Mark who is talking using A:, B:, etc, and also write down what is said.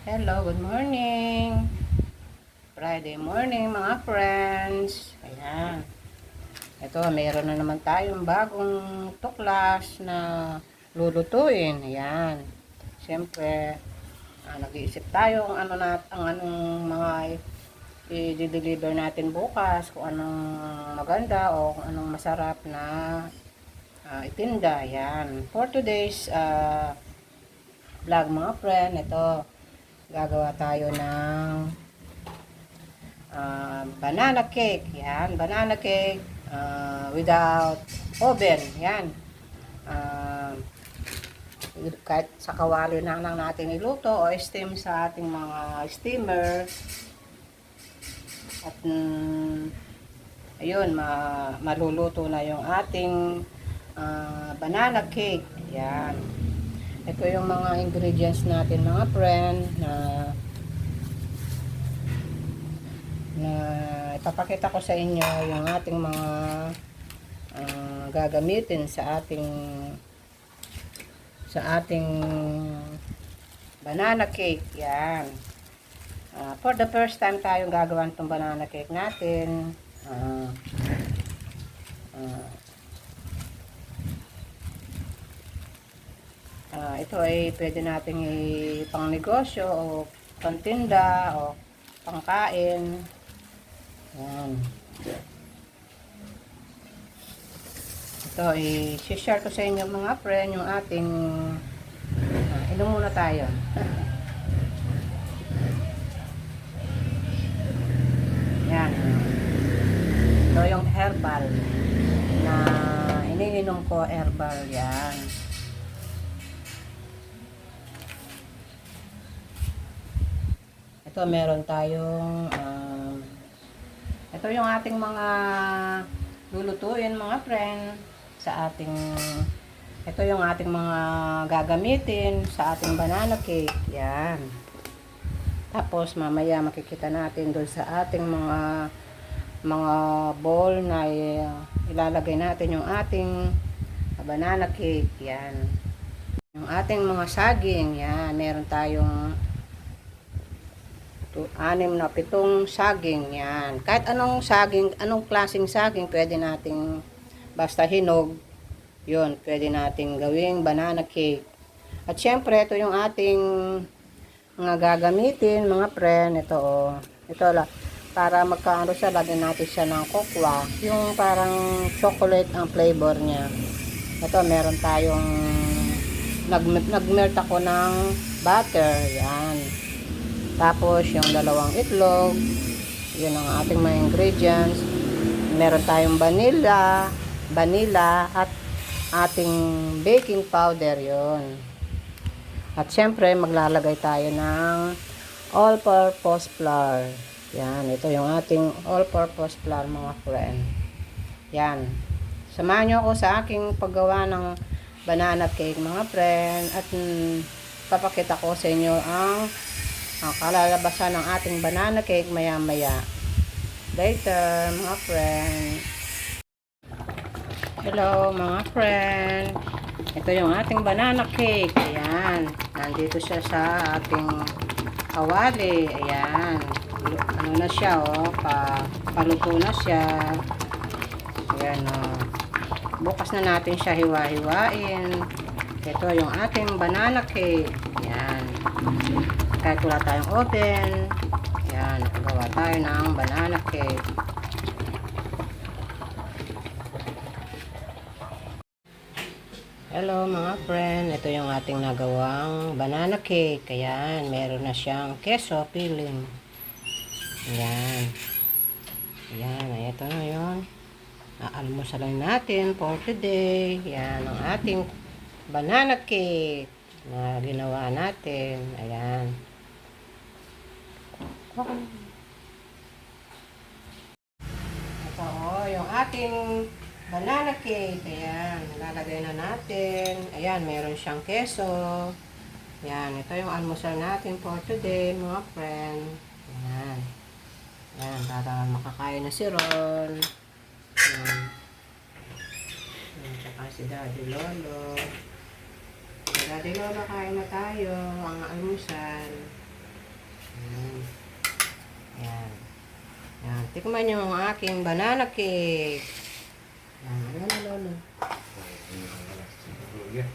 A: Hello, good morning. Friday morning mga friends. Ayan. Ito, mayroon na naman tayong bagong tuklas na lulutuin. Ayan. Siyempre, nag-iisip tayo kung ang anong mga i-deliver natin bukas, kung anong maganda o kung anong masarap na itinda. Ayan. For today's vlog mga friend, ito, gagawa tayo ng banana cake. Yan, banana cake without oven. Yan. Uh, Kahit sa kawali na lang natin iluto o steam sa ating mga steamer. At ayun, maluluto na yung ating banana cake. Yan. Ito yung mga ingredients natin mga friend na ipapakita ko sa inyo yung ating mga gagamitin sa ating banana cake. Yan. For the first time tayong gagawan itong banana cake natin. Ito ay pwede nating pang negosyo o pantinda o pangkain. Yan. Ito, i-share ko sa inyo mga friend yung ating inom muna tayo. Yan. Ito yung herbal na iniinom ko, herbal. Yan. Ito, meron tayong ito yung ating mga lulutuin mga friend sa ating ito yung ating mga gagamitin sa ating banana cake. Yan. Tapos mamaya makikita natin doon sa ating mga bowl na ilalagay natin yung ating banana cake. Yan. Yung ating mga saging. Yan. Meron tayong 6 na 7 saging. Yan. Kahit anong saging, anong klaseng saging pwede nating basta hinog, yun, pwede nating gawing banana cake. At syempre, ito yung ating mga gagamitin, mga friend. Ito, ito la, para magkaano siya, lagyan natin siya ng kokwa. Yung parang chocolate ang flavor niya. Ito, meron tayong nag-melt ako ng butter. Yan. Tapos, yung 2 itlog. Yun ang ating mga ingredients. Meron tayong vanilla at ating baking powder. Yun. At syempre, maglalagay tayo ng all-purpose flour. Yan. Ito yung ating all-purpose flour, mga friend. Yan. Samahan nyo ako sa aking paggawa ng banana cake, mga friend. At papakita ko sa inyo ang kalalabasan ng ating banana cake maya-maya. Later, mga friend. Hello, mga friend. Ito yung ating banana cake. Ayan. Nandito siya sa ating kawali. Ayan. Ano na siya, oh. Paluto na siya. Ayan, oh. Bukas na natin siya hiwa-hiwain. Ito yung ating banana cake. Ayan. Kahit wala tayong oven, yan, nakagawa tayo ng banana cake. Hello mga friend, ito yung ating nagawang banana cake. Ayan, meron na siyang keso filling. Ayan. Ayan, ito na yun. Aalmusalin natin for today. Ayan, ang ating banana cake na ginawa natin. Ayan. Ito, oh, yung ating banana cake. Ayan, lalagay na natin. Ayan, meron siyang keso. Ayan, ito yung almusal natin for today, mga friend. Ayan. Ayan, para makakain na si Ron. Ayan. Ayan, tsaka si Daddy Lolo. Si Daddy Lolo, kain na tayo. Ang almusal. Tikman yung aking banana cake. Yan, ano, Lolo?
B: Yeah.